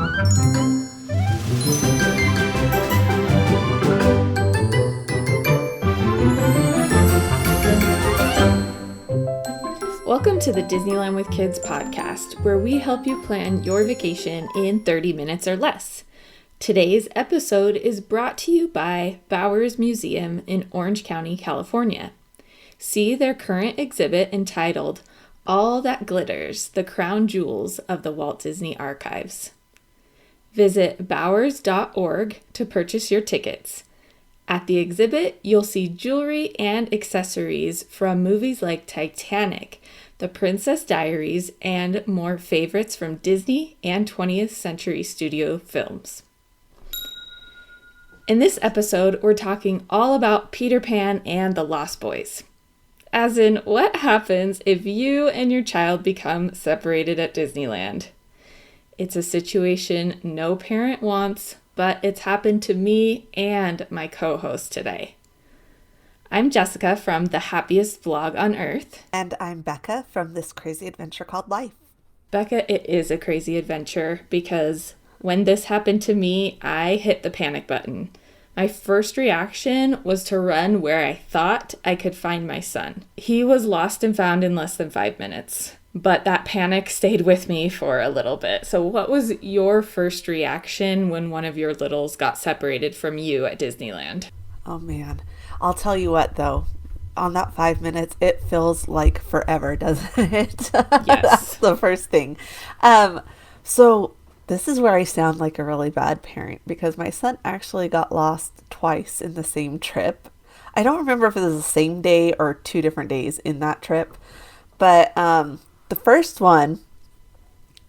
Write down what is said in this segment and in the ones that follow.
Welcome to the Disneyland with Kids podcast, where we help you plan your vacation in 30 minutes or less. Today's episode is brought to you by Bowers Museum in Orange County, California. See their current exhibit entitled All That Glitters, the Crown Jewels of the Walt Disney Archives. Visit bowers.org to purchase your tickets. At the exhibit, you'll see jewelry and accessories from movies like Titanic, The Princess Diaries, and more favorites from Disney and 20th Century Studio films. In this episode, we're talking all about Peter Pan and the Lost Boys. As in, what happens if you and your child become separated at Disneyland? It's a situation no parent wants, but it's happened to me and my co-host today. I'm Jessica from the Happiest Blog on Earth. And I'm Becca from This Crazy Adventure Called Life. Becca, it is a crazy adventure because when this happened to me, I hit the panic button. My first reaction was to run where I thought I could find my son. He was lost and found in less than 5 minutes. But that panic stayed with me for a little bit. So what was your first reaction when one of your littles got separated from you at Disneyland? Oh man, I'll tell you what though, on that 5 minutes, it feels like forever, doesn't it? Yes. That's the first thing. So this is where I sound like a really bad parent because my son actually got lost twice in the same trip. I don't remember if it was the same day or 2 different days in that trip, but the first one,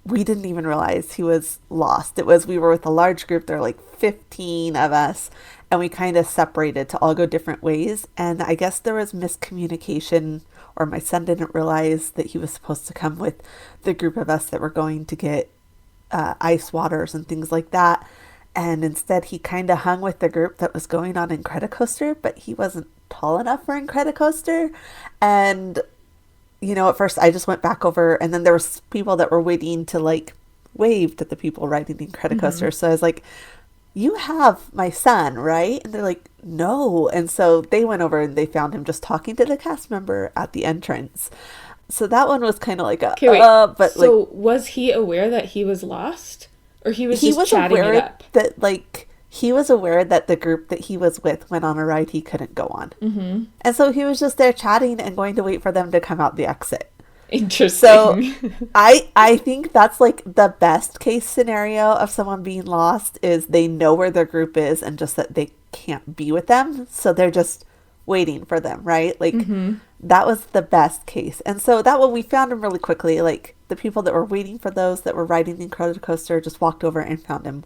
we didn't even realize he was lost. We were with a large group. There were like 15 of us, and we kind of separated to all go different ways. And I guess there was miscommunication, or my son didn't realize that he was supposed to come with the group of us that were going to get ice waters and things like that. And instead, he kind of hung with the group that was going on Incredicoaster, but he wasn't tall enough for Incredicoaster. And you know, at first I just went back over, and then there was people that were waiting to like wave to the people riding the Incredicoaster. Mm-hmm. So I was like, you have my son, right? And they're like, no. And so they went over and they found him just talking to the cast member at the entrance. So that one was kind of like a, but so like, was he aware that he was lost, or he was just chatting it up? He was aware that the group that he was with went on a ride he couldn't go on. Mm-hmm. And so he was just there chatting and going to wait for them to come out the exit. Interesting. So I think that's like the best case scenario of someone being lost is they know where their group is and just that they can't be with them. So they're just waiting for them, right? Like that was the best case. And so that one, we found him really quickly. Like the people that were waiting for those that were riding the Incredicoaster just walked over and found him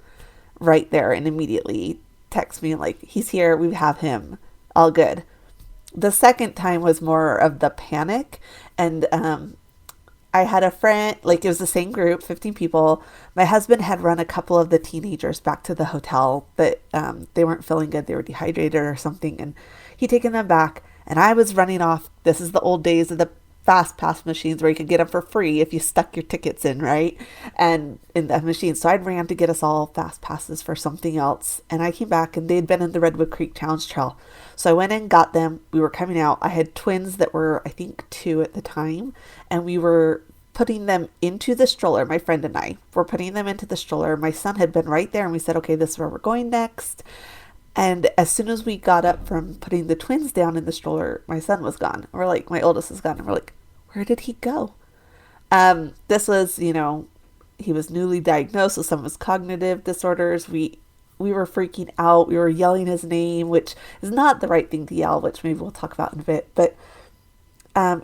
right there and immediately text me like, he's here, we have him, all good. The second time was more of the panic, and I had a friend, like it was the same group, 15 people. My husband had run a couple of the teenagers back to the hotel, but they weren't feeling good, they were dehydrated or something, and he'd taken them back, and I was running off. This is the old days of the fast pass machines where you could get them for free if you stuck your tickets in, right? And in the machine. So I ran to get us all fast passes for something else. And I came back and they'd been in the Redwood Creek Challenge Trail. So I went and got them. We were coming out. I had twins that were, I think, 2 at the time. And we were putting them into the stroller. My friend and I were putting them into the stroller. My son had been right there and we said, okay, this is where we're going next. And as soon as we got up from putting the twins down in the stroller, my son was gone. We're like, my oldest is gone. And we're like, where did he go? This was, you know, he was newly diagnosed with some of his cognitive disorders. We were freaking out. We were yelling his name, which is not the right thing to yell, which maybe we'll talk about in a bit. But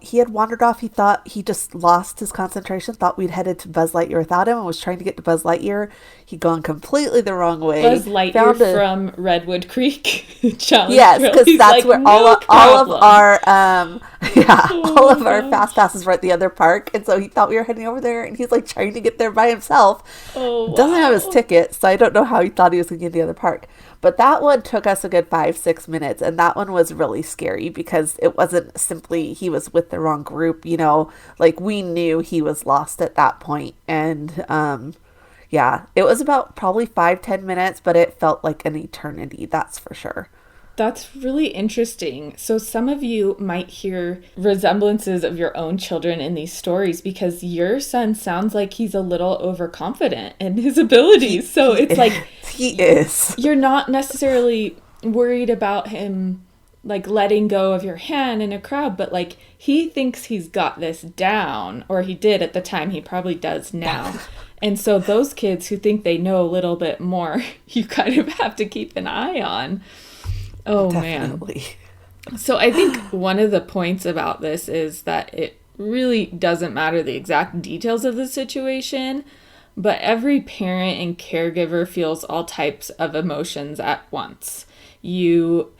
he had wandered off. He thought he just lost his concentration, thought we'd headed to Buzz Lightyear without him and was trying to get to Buzz Lightyear. He'd gone completely the wrong way. Buzz Lightyear from Redwood Creek Challenge. Yes, because that's like, where all of our all of our fast passes were at the other park. And so he thought we were heading over there and he's like trying to get there by himself. Oh, wow. Doesn't have his ticket, so I don't know how he thought he was going to get to the other park. But that one took us a good 5-6 minutes, and that one was really scary because it wasn't simply he was with the wrong group, you know, like we knew he was lost at that point. And Yeah, it was about probably 5-10 minutes, but it felt like an eternity, that's for sure. That's really interesting. So, some of you might hear resemblances of your own children in these stories because your son sounds like he's a little overconfident in his abilities. So, He it's like he is. you're not necessarily worried about him like letting go of your hand in a crowd, but like he thinks he's got this down, or he did at the time, he probably does now. And so, those kids who think they know a little bit more, you kind of have to keep an eye on. Oh, Definitely. man. So I think one of the points about this is that it really doesn't matter the exact details of the situation, but every parent and caregiver feels all types of emotions at once. You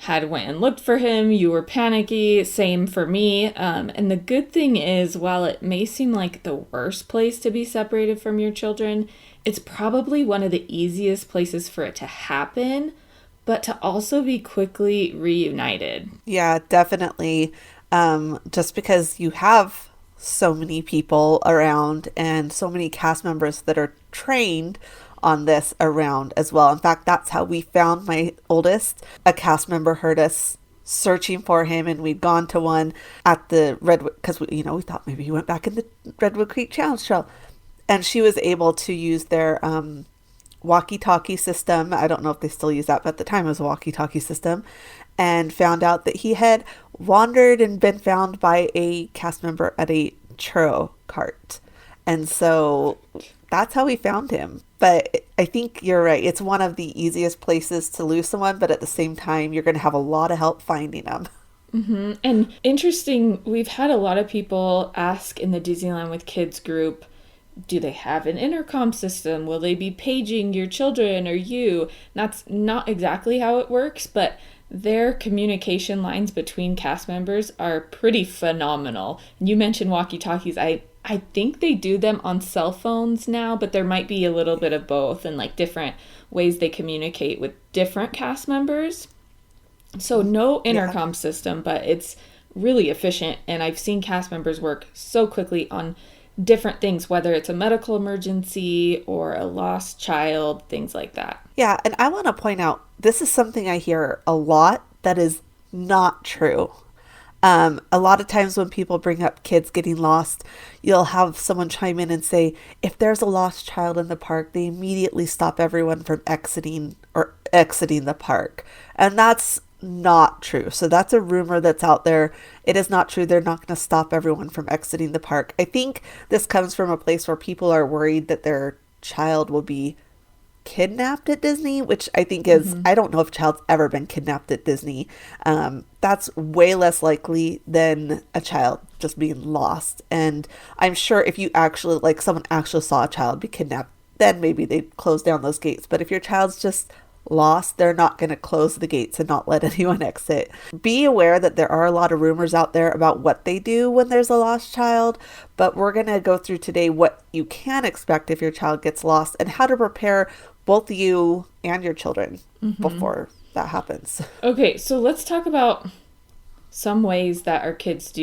had went and looked for him, you were panicky, same for me. And the good thing is, while it may seem like the worst place to be separated from your children, it's probably one of the easiest places for it to happen, but to also be quickly reunited. Yeah, definitely. Just because you have so many people around and so many cast members that are trained on this around as well. In fact, that's how we found my oldest. A cast member heard us searching for him, and we'd gone to one at the Redwood, because we thought maybe he went back in the Redwood Creek Challenge Trail, and she was able to use their walkie-talkie system. I don't know if they still use that, but at the time it was a walkie-talkie system, and found out that he had wandered and been found by a cast member at a churro cart. And so that's how we found him. But I think you're right. It's one of the easiest places to lose someone, but at the same time, you're going to have a lot of help finding them. Mm-hmm. And interesting, we've had a lot of people ask in the Disneyland with Kids group, do they have an intercom system? Will they be paging your children or you? That's not exactly how it works, but their communication lines between cast members are pretty phenomenal. You mentioned walkie-talkies. I think they do them on cell phones now, but there might be a little bit of both and like different ways they communicate with different cast members. So no intercom system, but it's really efficient. And I've seen cast members work so quickly on different things, whether it's a medical emergency or a lost child, things like that. Yeah, and I want to point out, this is something I hear a lot that is not true. A lot of times when people bring up kids getting lost, you'll have someone chime in and say, if there's a lost child in the park, they immediately stop everyone from exiting the park. And that's not true. So that's a rumor that's out there. It is not true. They're not going to stop everyone from exiting the park. I think this comes from a place where people are worried that their child will be kidnapped at Disney, which I think is, I don't know if a child's ever been kidnapped at Disney. That's way less likely than a child just being lost. And I'm sure if you actually, like someone actually saw a child be kidnapped, then maybe they'd close down those gates. But if your child's just lost, they're not going to close the gates and not let anyone exit. Be aware that there are a lot of rumors out there about what they do when there's a lost child, but we're going to go through today what you can expect if your child gets lost and how to prepare both you and your children before that happens. Okay, so let's talk about some ways that our kids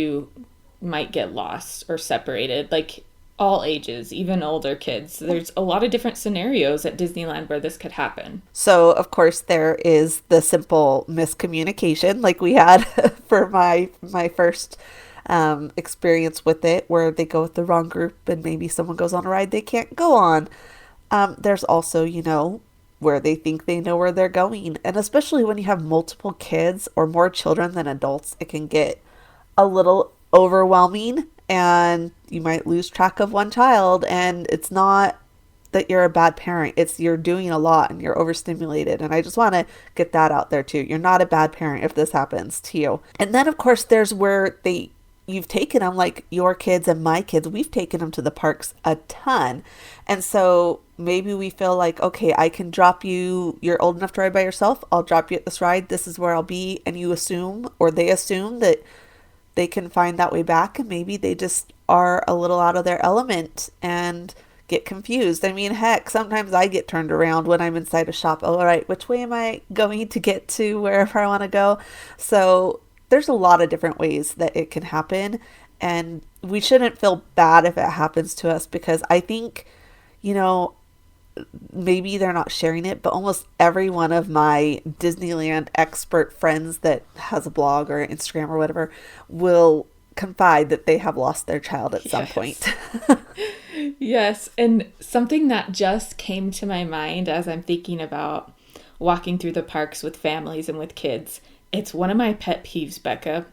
might get lost or separated, like all ages, even older kids. There's a lot of different scenarios at Disneyland where this could happen. So, of course, there is the simple miscommunication like we had for my first experience with it, where they go with the wrong group and maybe someone goes on a ride they can't go on. There's also, where they think they know where they're going. And especially when you have multiple kids or more children than adults, it can get a little overwhelming and you might lose track of one child. And it's not that you're a bad parent. It's you're doing a lot and you're overstimulated. And I just want to get that out there too. You're not a bad parent if this happens to you. And then, of course, there's where you've taken them, like your kids and my kids, we've taken them to the parks a ton. And so maybe we feel like, okay, I can drop you, you're old enough to ride by yourself, I'll drop you at this ride, this is where I'll be. And you assume, or they assume, that they can find that way back. And maybe they just are a little out of their element and get confused. I mean, heck, sometimes I get turned around when I'm inside a shop. All right, which way am I going to get to wherever I want to go? So there's a lot of different ways that it can happen, and we shouldn't feel bad if it happens to us, because I think, maybe they're not sharing it, but almost every one of my Disneyland expert friends that has a blog or Instagram or whatever will confide that they have lost their child at some point. Yes. And something that just came to my mind as I'm thinking about walking through the parks with families and with kids, it's one of my pet peeves, Becca.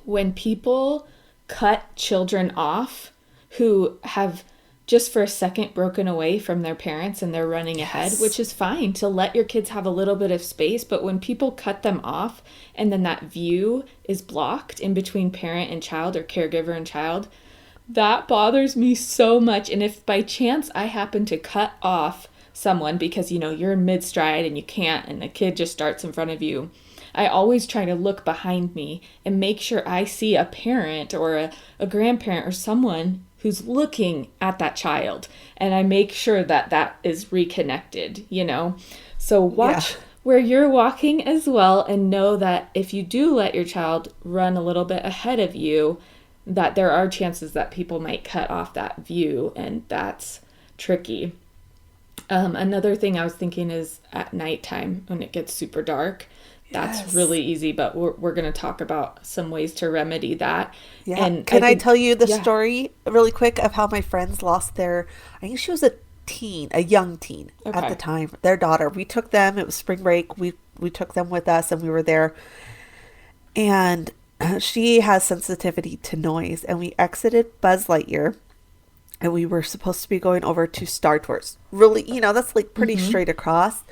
When people cut children off who have just for a second broken away from their parents and they're running ahead, which is fine to let your kids have a little bit of space. But when people cut them off and then that view is blocked in between parent and child or caregiver and child, that bothers me so much. And if by chance I happen to cut off someone because, you're in mid-stride and you can't, and the kid just starts in front of you, I always try to look behind me and make sure I see a parent or a grandparent or someone who's looking at that child. And I make sure that is reconnected, So watch where you're walking as well, and know that if you do let your child run a little bit ahead of you, that there are chances that people might cut off that view, and that's tricky. Another thing I was thinking is at nighttime when it gets super dark. That's really easy, but we're going to talk about some ways to remedy that. Yeah. And Can I tell you the story really quick of how my friends lost I think she was a young teen at the time, their daughter. We took them, it was spring break. We took them with us and we were there. And she has sensitivity to noise, and we exited Buzz Lightyear. And we were supposed to be going over to Star Tours. Really, that's like pretty straight across.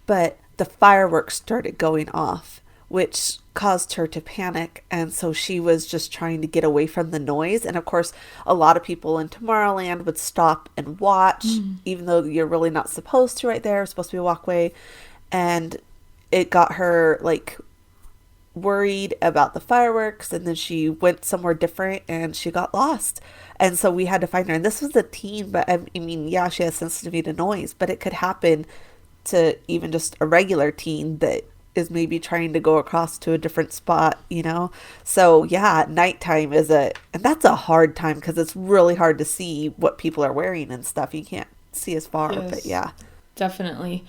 But the fireworks started going off, which caused her to panic. And so she was just trying to get away from the noise. And of course, a lot of people in Tomorrowland would stop and watch, even though you're really not supposed to right there. It's supposed to be a walkway. And it got her worried about the fireworks, and then she went somewhere different and she got lost. And so we had to find her. And this was a teen, but she has sensitivity to noise, but it could happen to even just a regular teen that is maybe trying to go across to a different spot, So nighttime and that's a hard time because it's really hard to see what people are wearing and stuff. You can't see as far, but definitely.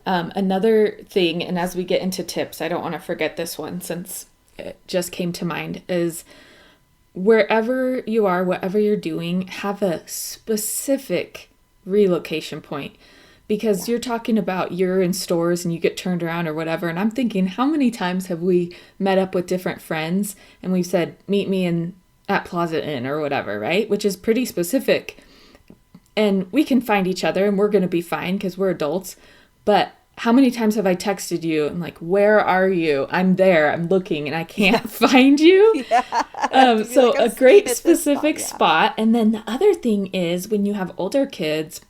Another thing, and as we get into tips, I don't want to forget this one since it just came to mind, is wherever you are, whatever you're doing, have a specific relocation point. Because you're talking about you're in stores and you get turned around or whatever. And I'm thinking, how many times have we met up with different friends and we've said, meet me at Plaza Inn or whatever, right? Which is pretty specific. And we can find each other and we're going to be fine because we're adults. But how many times have I texted you? I'm like, where are you? I'm there. I'm looking and I can't find you. So a great specific spot. And then the other thing is when you have older kids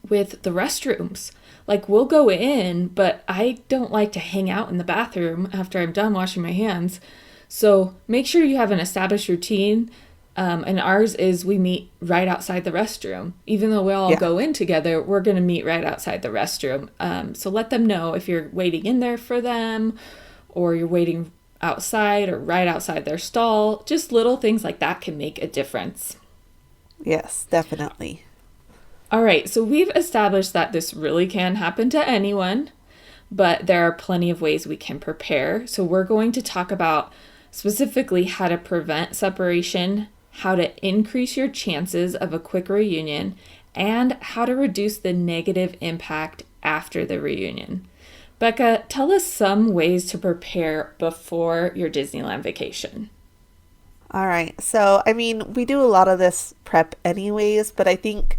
with the restrooms, we'll go in, but I don't like to hang out in the bathroom after I'm done washing my hands. So make sure you have an established routine. And ours is we meet right outside the restroom. Even though we all go in together, we're going to meet right outside the restroom. So let them know if you're waiting in there for them or you're waiting outside or right outside their stall. Just little things like that can make a difference. Yes, definitely. All right. So we've established that this really can happen to anyone, but there are plenty of ways we can prepare. So we're going to talk about specifically how to prevent separation, how to increase your chances of a quick reunion, and how to reduce the negative impact after the reunion. Becca, tell us some ways to prepare before your Disneyland vacation. All right. So, we do a lot of this prep anyways, but I think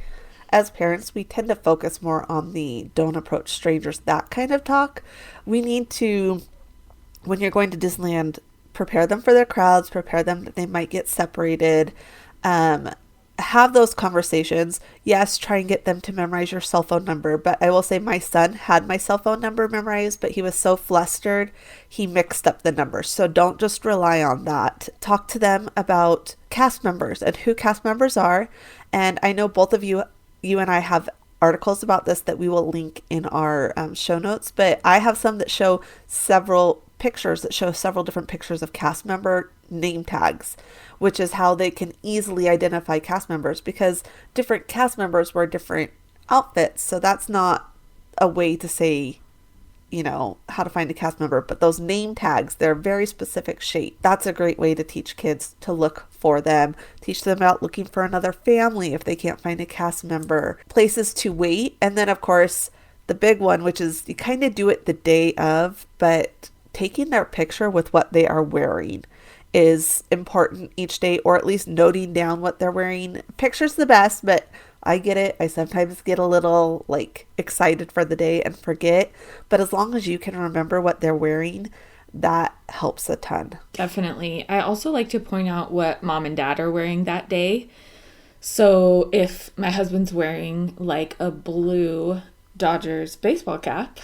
as parents, we tend to focus more on the don't approach strangers, that kind of talk. We need to, when you're going to Disneyland, prepare them for their crowds, prepare them that they might get separated, have those conversations. Yes, try and get them to memorize your cell phone number. But I will say my son had my cell phone number memorized, but he was so flustered, he mixed up the numbers. So don't just rely on that. Talk to them about cast members and who cast members are. And I know both of you and I have articles about this that we will link in our show notes, but I have some that show several different pictures of cast member name tags, which is how they can easily identify cast members, because different cast members wear different outfits. So that's not a way to say, how to find a cast member. But those name tags, they're very specific shape. That's a great way to teach kids to look for them. Teach them about looking for another family if they can't find a cast member. Places to wait. And then, of course, the big one, which is you kind of do it the day of, but taking their picture with what they are wearing is important each day, or at least noting down what they're wearing. Picture's the best, but I get it. I sometimes get a little excited for the day and forget. But as long as you can remember what they're wearing, that helps a ton. Definitely. I also like to point out what mom and dad are wearing that day. So if my husband's wearing a blue Dodgers baseball cap,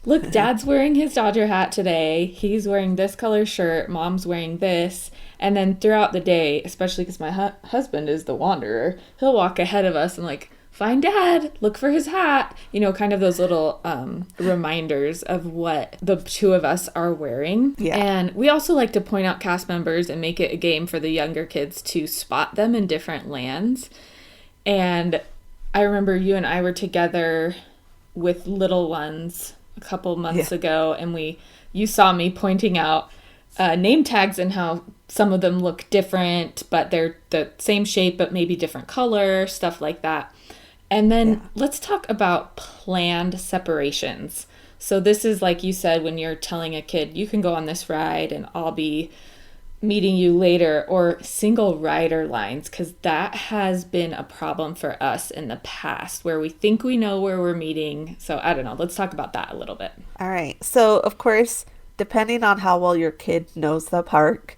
look, dad's wearing his Dodger hat today. He's wearing this color shirt. Mom's wearing this. And then throughout the day, especially because my husband is the wanderer, he'll walk ahead of us and find dad, look for his hat. Kind of those little reminders of what the two of us are wearing. Yeah. And we also like to point out cast members and make it a game for the younger kids to spot them in different lands. And I remember you and I were together with little ones a couple months ago, and you saw me pointing out name tags and how some of them look different, but they're the same shape but maybe different color, stuff like that. And then let's talk about planned separations. So this is, like you said, when you're telling a kid, you can go on this ride and I'll be meeting you later, or single rider lines, because that has been a problem for us in the past where we think we know where we're meeting. So I don't know. Let's talk about that a little bit. All right. So, of course, depending on how well your kid knows the park,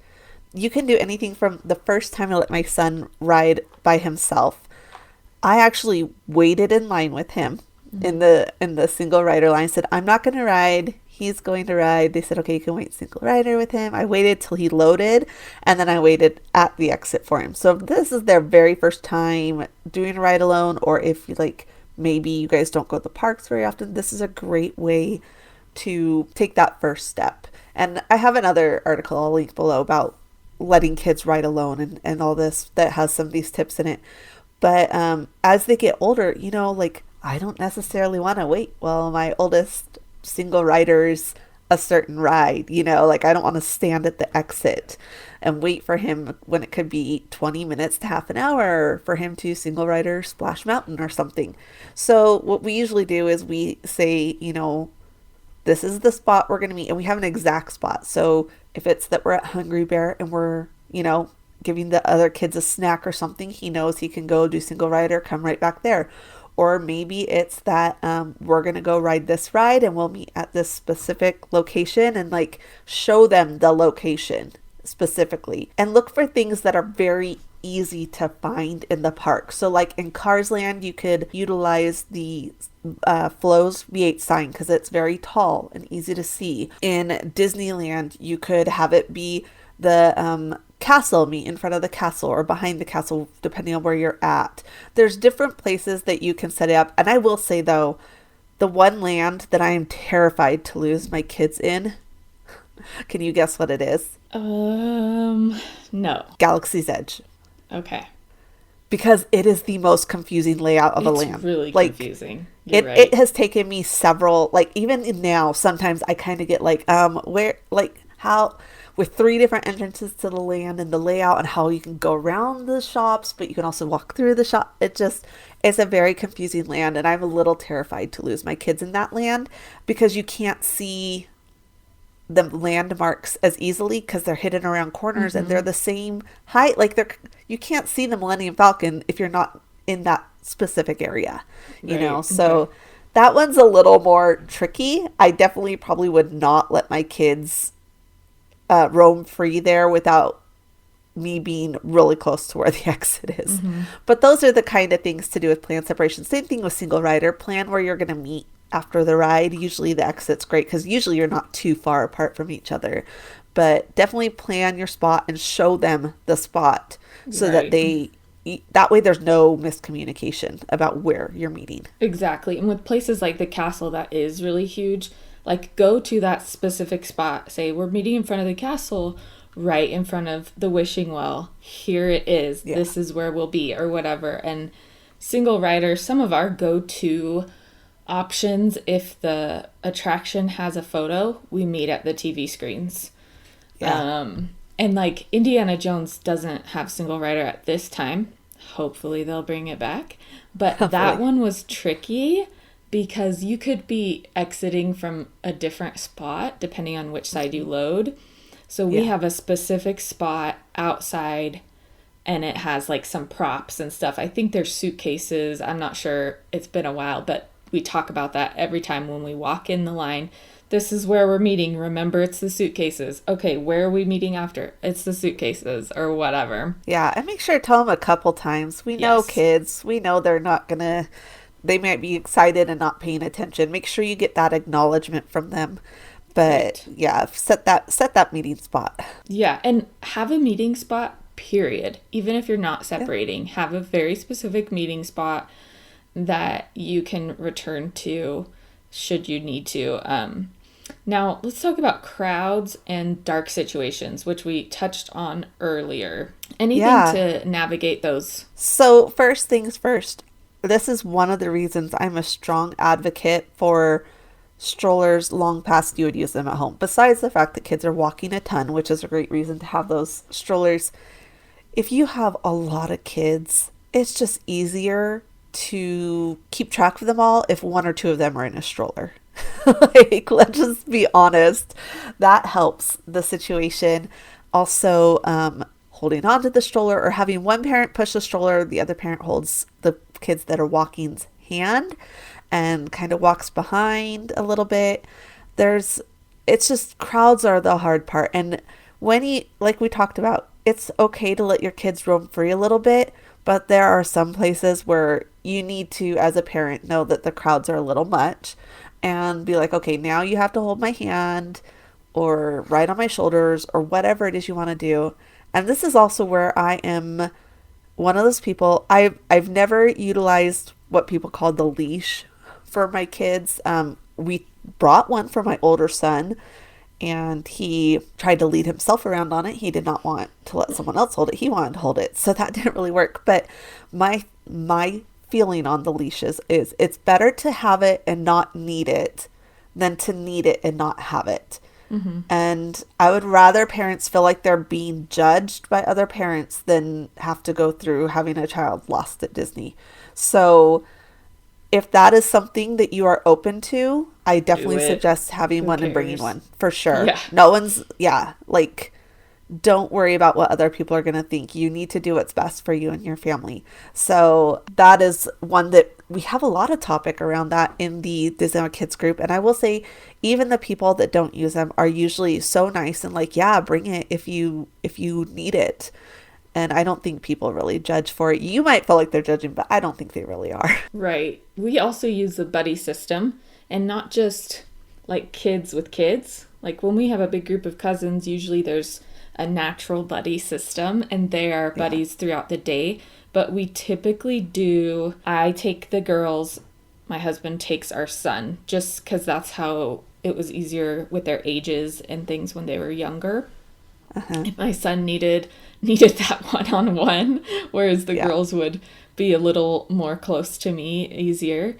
you can do anything from the first time I let my son ride by himself. I actually waited in line with him in the single rider line. Said, I'm not going to ride. He's going to ride. They said, okay, you can wait single rider with him. I waited till he loaded, and then I waited at the exit for him. So if this is their very first time doing a ride alone, or if you maybe you guys don't go to the parks very often, this is a great way to take that first step. And I have another article I'll link below about letting kids ride alone and all this that has some of these tips in it. But as they get older, I don't necessarily want to wait while my oldest single riders a certain ride, I don't want to stand at the exit and wait for him when it could be 20 minutes to half an hour for him to single rider Splash Mountain or something. So what we usually do is we say, this is the spot we're going to meet, and we have an exact spot. So if it's that we're at Hungry Bear and we're, giving the other kids a snack or something, he knows he can go do single rider, come right back there. Or maybe it's that we're going to go ride this ride and we'll meet at this specific location, and show them the location specifically. And look for things that are very easy to find in the park. So in Cars Land, you could utilize the Flo's V8 sign because it's very tall and easy to see. In Disneyland, you could have it be the castle, meet in front of the castle or behind the castle, depending on where you're at. There's different places that you can set it up. And I will say, though, the one land that I am terrified to lose my kids in, can you guess what it is? No. Galaxy's Edge. Okay. Because it is the most confusing layout of a land. It's really confusing. You're right. It has taken me several, even now, sometimes I kind of get where, how, with 3 different entrances to the land and the layout and how you can go around the shops, but you can also walk through the shop. It's a very confusing land, and I'm a little terrified to lose my kids in that land because you can't see the landmarks as easily because they're hidden around corners and they're the same height. You can't see the Millennium Falcon if you're not in that specific area, So Okay. That one's a little more tricky. I definitely probably would not let my kids roam free there without me being really close to where the exit is. But those are the kind of things to do with plan separation. Same thing with single rider. Plan where you're going to meet after the ride. Usually the exit's great because usually you're not too far apart from each other. But definitely plan your spot and show them the spot so that that way there's no miscommunication about where you're meeting. Exactly. And with places like the castle that is really huge, go to that specific spot. Say, we're meeting in front of the castle, right in front of the wishing well. Here it is. Yeah. This is where we'll be, or whatever. And single rider, some of our go-to options, if the attraction has a photo, we meet at the TV screens. Yeah. And like Indiana Jones doesn't have single rider at this time. Hopefully they'll bring it back. But that one was tricky because you could be exiting from a different spot depending on which side you load. So we have a specific spot outside and it has like some props and stuff. I think there's suitcases. I'm not sure. It's been a while, but we talk about that every time when we walk in the line. This is where we're meeting. Remember, it's the suitcases. Okay, where are we meeting after? It's the suitcases or whatever. Yeah, and make sure to tell them a couple times. We know kids. We know they're not going to, they might be excited and not paying attention. Make sure you get that acknowledgement from them. But yeah, set that meeting spot. Yeah, and have a meeting spot, period. Even if you're not separating, have a very specific meeting spot that you can return to should you need to. Now, let's talk about crowds and dark situations, which we touched on earlier. Anything to navigate those? So first things first, this is one of the reasons I'm a strong advocate for strollers long past you would use them at home. Besides the fact that kids are walking a ton, which is a great reason to have those strollers. If you have a lot of kids, it's just easier to keep track of them all if one or two of them are in a stroller. Like, let's just be honest. That helps the situation. Also, holding on to the stroller or having one parent push the stroller, the other parent holds the kids that are walking's hand and kind of walks behind a little bit. It's just crowds are the hard part. And like we talked about, it's okay to let your kids roam free a little bit, but there are some places where you need to, as a parent, know that the crowds are a little much and be like, okay, now you have to hold my hand or ride on my shoulders or whatever it is you want to do. And this is also where I am one of those people. I've never utilized what people call the leash for my kids. We brought one for my older son and he tried to lead himself around on it. He did not want to let someone else hold it. He wanted to hold it. So that didn't really work. But my feeling on the leashes is it's better to have it and not need it than to need it and not have it. Mm-hmm. And I would rather parents feel like they're being judged by other parents than have to go through having a child lost at Disney. So if that is something that you are open to, I definitely suggest having one and bringing one for sure. Yeah. No one's, like, don't worry about what other people are going to think. You need to do what's best for you and your family. So that is one that we have a lot of topic around that in the Disneyland Kids group. And I will say, even the people that don't use them are usually so nice and like, yeah, bring it if you need it. And I don't think people really judge for it. You might feel like they're judging, but I don't think they really are. Right. We also use the buddy system, and not just like kids with kids. Like when we have a big group of cousins, usually there's a natural buddy system and they are buddies throughout the day. But we typically I take the girls, my husband takes our son, just because that's how it was easier with their ages and things when they were younger. Uh-huh. And my son needed that one-on-one, whereas the girls would be a little more close to me, easier.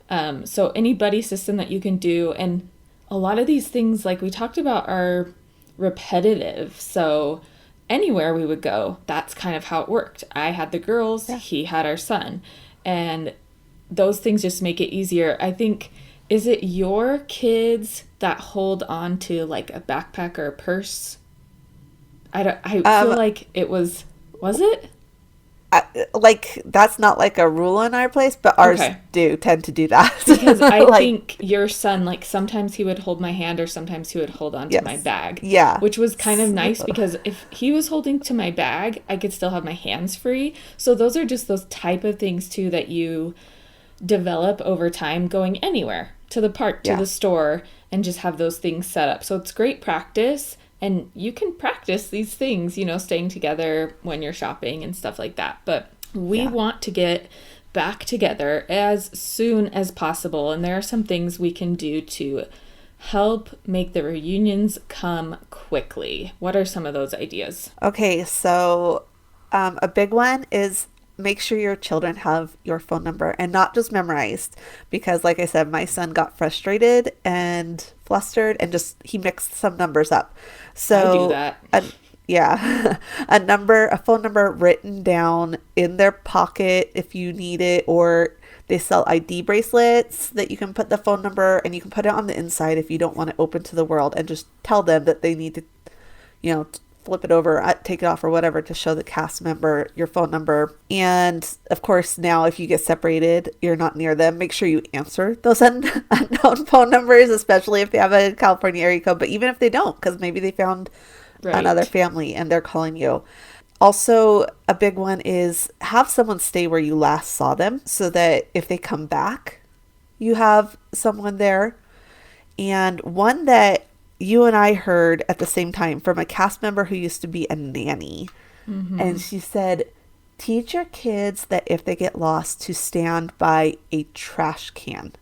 So any buddy system that you can do, and a lot of these things, like we talked about, are repetitive. So anywhere we would go, that's kind of how it worked. I had the girls, he had our son, and those things just make it easier. I think, is it your kids that hold on to like a backpack or a purse? I feel like it was it? Like, that's not like a rule in our place, but ours do tend to do that. Because I think your son, like, sometimes he would hold my hand or sometimes he would hold on to my bag. Yeah. Which was kind of nice because if he was holding to my bag, I could still have my hands free. So those are just those type of things, too, that you develop over time going anywhere, to the park, to the store, and just have those things set up. So it's great practice. And you can practice these things, staying together when you're shopping and stuff like that. But we want to get back together as soon as possible. And there are some things we can do to help make the reunions come quickly. What are some of those ideas? Okay, so a big one is make sure your children have your phone number and not just memorized, because like I said, my son got frustrated and flustered and just he mixed some numbers up. So I do that. yeah, a phone number written down in their pocket if you need it, or they sell ID bracelets that you can put the phone number, and you can put it on the inside if you don't want it open to the world, and just tell them that they need to, flip it over, take it off or whatever to show the cast member your phone number. And of course, now if you get separated, you're not near them, make sure you answer those unknown phone numbers, especially if they have a California area code, but even if they don't, because maybe they found another family and they're calling you. Also, a big one is have someone stay where you last saw them, so that if they come back, you have someone there. And one that you and I heard at the same time from a cast member who used to be a nanny. Mm-hmm. And she said, teach your kids that if they get lost, to stand by a trash can.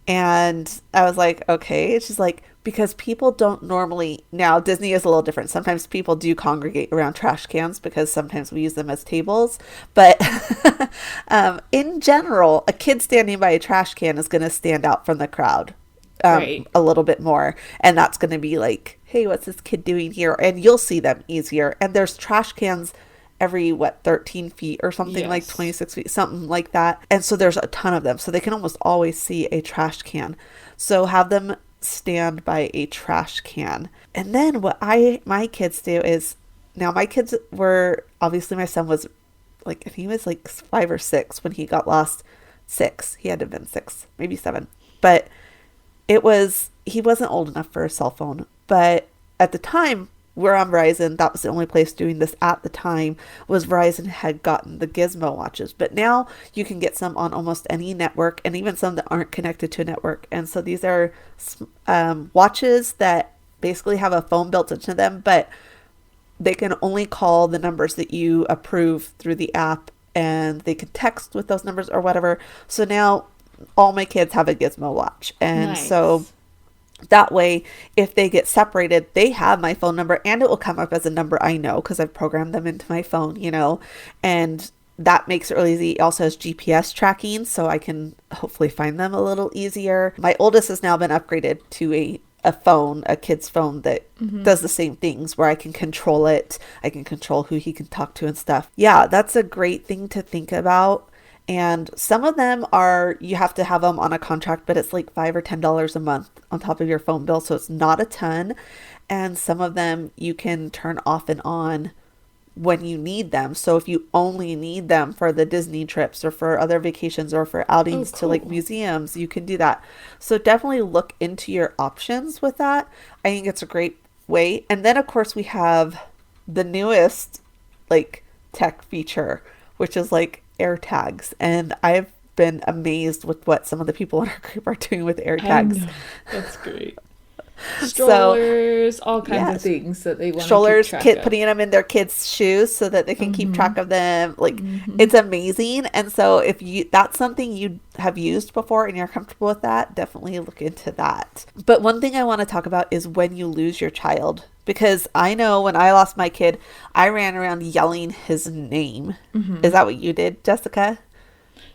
And I was like, okay. She's like, because people don't normally, now Disney is a little different. Sometimes people do congregate around trash cans because sometimes we use them as tables. But in general, a kid standing by a trash can is going to stand out from the crowd a little bit more. And that's going to be like, hey, what's this kid doing here? And you'll see them easier. And there's trash cans every 13 feet or something, like 26 feet, something like that. And so there's a ton of them. So they can almost always see a trash can. So have them stand by a trash can. And then what my kids do is, now my kids were, obviously my son was like, I think he was like 5 or 6 when he got lost. 6. He had to have been 6, maybe 7. But he wasn't old enough for a cell phone. But at the time, we're on Verizon. That was the only place doing this at the time, was Verizon had gotten the Gizmo watches. But now you can get some on almost any network, and even some that aren't connected to a network. And so these are watches that basically have a phone built into them, but they can only call the numbers that you approve through the app, and they can text with those numbers or whatever. So now all my kids have a Gizmo watch. And so that way, if they get separated, they have my phone number, and it will come up as a number I know because I've programmed them into my phone, and that makes it really easy. It also has GPS tracking, so I can hopefully find them a little easier. My oldest has now been upgraded to a kid's phone that does the same things, where I can control it. I can control who he can talk to and stuff. Yeah, that's a great thing to think about. And some of them you have to have them on a contract, but it's like $5 or $10 a month on top of your phone bill. So it's not a ton. And some of them you can turn off and on when you need them. So if you only need them for the Disney trips or for other vacations or for outings to like museums, you can do that. So definitely look into your options with that. I think it's a great way. And then of course we have the newest like tech feature, which is like AirTags, and I've been amazed with what some of the people in our group are doing with AirTags. That's great. Strollers, all kinds of things that they want strollers, to keep track of. Putting them in their kids' shoes so that they can keep track of them. Like it's amazing. And so if that's something you have used before and you're comfortable with that, definitely look into that. But one thing I want to talk about is when you lose your child. Because I know when I lost my kid, I ran around yelling his name. Is that what you did, Jessica?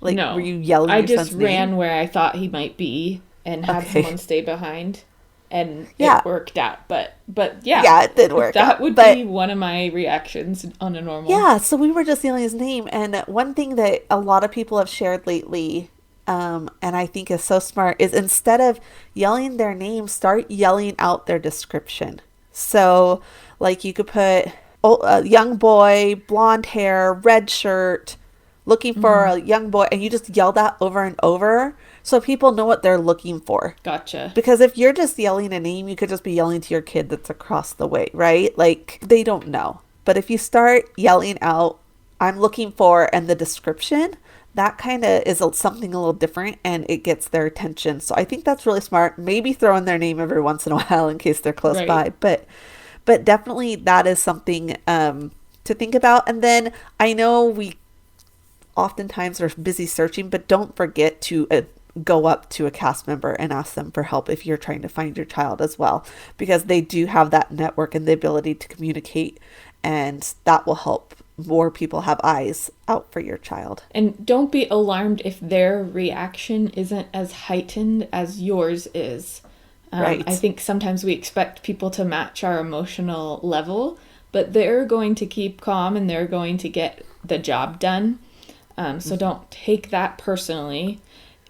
Like, no. Were you yelling your son's name? I just ran where I thought he might be and had someone stay behind. And it worked out. But yeah. Yeah, it did work out. That would be one of my reactions on a normal. Yeah, so we were just yelling his name. And one thing that a lot of people have shared lately, and I think is so smart, is instead of yelling their name, start yelling out their description. So, like, you could put a young boy, blonde hair, red shirt, looking for a young boy, and you just yell that over and over so people know what they're looking for. Gotcha. Because if you're just yelling a name, you could just be yelling to your kid that's across the way, right? Like, they don't know. But if you start yelling out, I'm looking for, and the description, that kind of is something a little different, and it gets their attention. So I think that's really smart. Maybe throw in their name every once in a while in case they're close by. But definitely that is something to think about. And then I know we oftentimes are busy searching, but don't forget to go up to a cast member and ask them for help if you're trying to find your child as well, because they do have that network and the ability to communicate, and that will help more people have eyes out for your child. And don't be alarmed if their reaction isn't as heightened as yours is. Right. I think sometimes we expect people to match our emotional level, but they're going to keep calm and they're going to get the job done. So don't take that personally.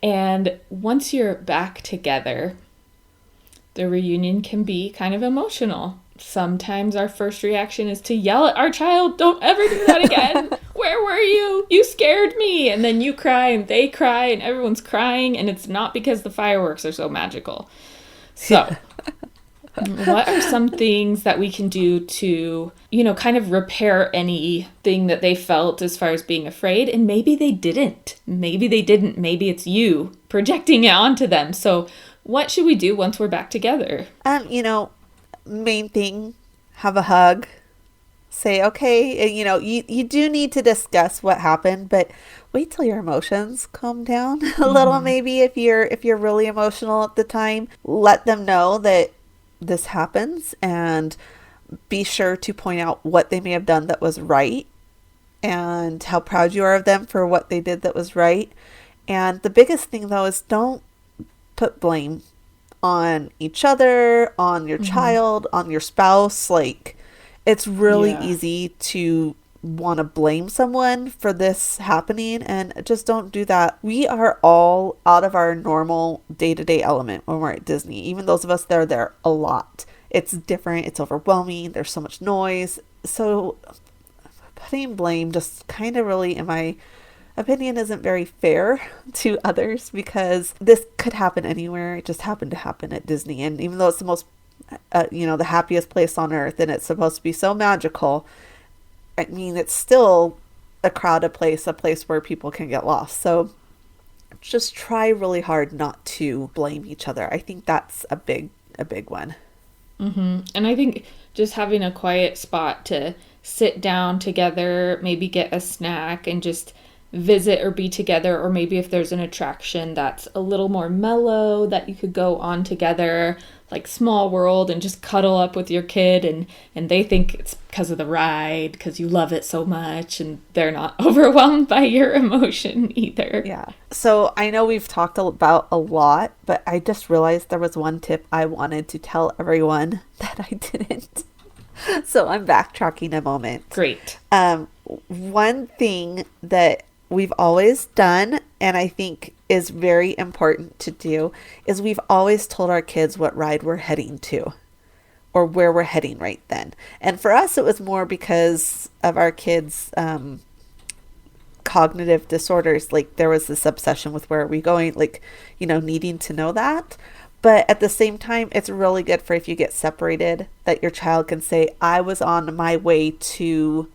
And once you're back together, the reunion can be kind of emotional. Sometimes our first reaction is to yell at our child, "Don't ever do that again. Where were you? You scared me." And then you cry and they cry and everyone's crying, and it's not because the fireworks are so magical. So what are some things that we can do to, kind of repair anything that they felt as far as being afraid? And maybe they didn't. Maybe it's you projecting it onto them. So what should we do once we're back together? Main thing, have a hug. Say, okay, you do need to discuss what happened, but wait till your emotions calm down a little. Maybe if you're really emotional at the time, let them know that this happens, and be sure to point out what they may have done that was right and how proud you are of them for what they did that was right. And the biggest thing, though, is don't put blame on each other, on your child, on your spouse. Like, it's really easy to want to blame someone for this happening, and just don't do that. We are all out of our normal day-to-day element when we're at Disney. Even those of us that are there a lot. It's different. It's overwhelming. There's so much noise. So putting blame just kind of really, in my opinion, isn't very fair to others, because this could happen anywhere. It just happened to happen at Disney. And even though it's the most, the happiest place on earth, and it's supposed to be so magical, I mean, it's still a crowded place, a place where people can get lost. So just try really hard not to blame each other. I think that's a big one. And I think just having a quiet spot to sit down together, maybe get a snack and just visit or be together, or maybe if there's an attraction that's a little more mellow that you could go on together, like Small World, and just cuddle up with your kid, and they think it's because of the ride, because you love it so much, and they're not overwhelmed by your emotion either. Yeah. So I know we've talked about a lot, but I just realized there was one tip I wanted to tell everyone that I didn't. So I'm backtracking a moment. Great. One thing that we've always done, and I think is very important to do, is we've always told our kids what ride we're heading to, or where we're heading right then. And for us, it was more because of our kids' cognitive disorders. Like, there was this obsession with where are we going, like, needing to know that. But at the same time, it's really good for if you get separated, that your child can say, I was on my way to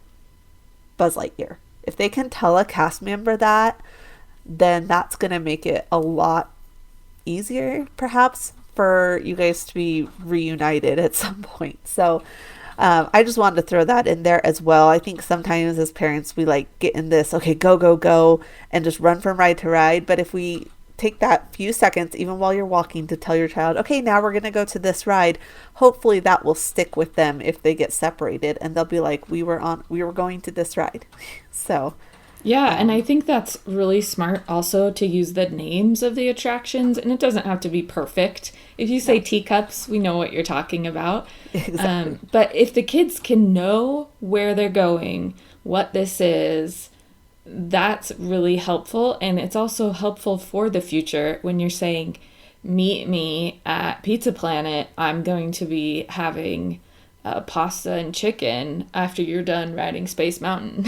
Buzz Lightyear. If they can tell a cast member that, then that's going to make it a lot easier, perhaps, for you guys to be reunited at some point. So I just wanted to throw that in there as well. I think sometimes as parents, we get in this, okay, go, go, go, and just run from ride to ride. But if we take that few seconds, even while you're walking, to tell your child, okay, now we're going to go to this ride, hopefully that will stick with them if they get separated, and they'll be like, we were going to this ride. So yeah, and I think that's really smart also to use the names of the attractions, and it doesn't have to be perfect. If you say teacups, we know what you're talking about. Exactly. But if the kids can know where they're going, what this is, that's really helpful. And it's also helpful for the future when you're saying, meet me at Pizza Planet. I'm going to be having pasta and chicken after you're done riding Space Mountain.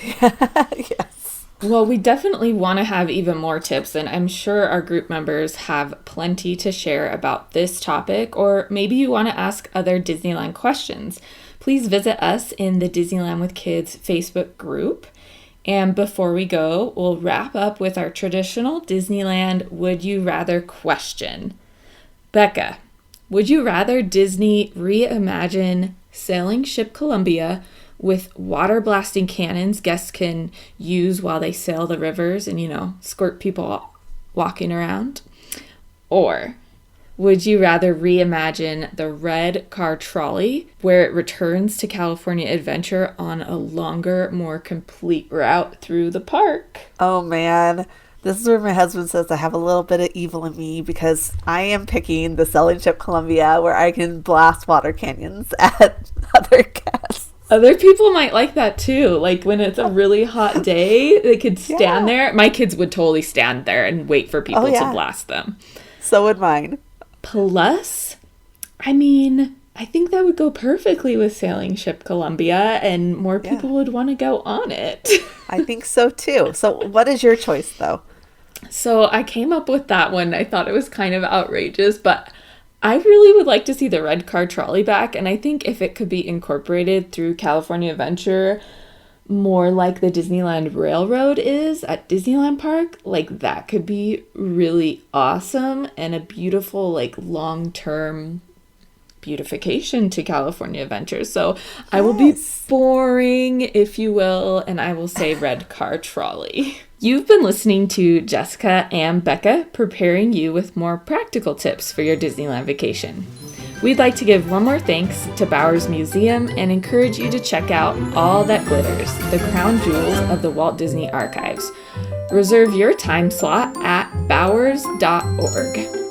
Yes. Well, we definitely want to have even more tips, and I'm sure our group members have plenty to share about this topic, or maybe you want to ask other Disneyland questions. Please visit us in the Disneyland with Kids Facebook group. And before we go, we'll wrap up with our traditional Disneyland Would You Rather question. Becca, would you rather Disney reimagine Sailing Ship Columbia with water blasting cannons guests can use while they sail the rivers and, squirt people walking around? Or Would you rather reimagine the red car trolley, where it returns to California Adventure on a longer, more complete route through the park? Oh man, this is where my husband says I have a little bit of evil in me because I am picking the Sailing Ship Columbia where I can blast water canyons at other guests. Other people might like that too. Like when it's a really hot day, they could stand there. My kids would totally stand there and wait for people to blast them. So would mine. Plus, I mean, I think that would go perfectly with Sailing Ship Columbia, and more people would want to go on it. I think so too. So what is your choice though? So I came up with that one. I thought it was kind of outrageous, but I really would like to see the red car trolley back. And I think if it could be incorporated through California Adventure, more like the Disneyland Railroad is at Disneyland Park, like that could be really awesome and a beautiful, like long-term beautification to California Adventure. So I will be boring, if you will, and I will say red car trolley. You've been listening to Jessica and Becca preparing you with more practical tips for your Disneyland vacation. We'd like to give one more thanks to Bowers Museum and encourage you to check out All That Glitters, the crown jewels of the Walt Disney Archives. Reserve your time slot at bowers.org.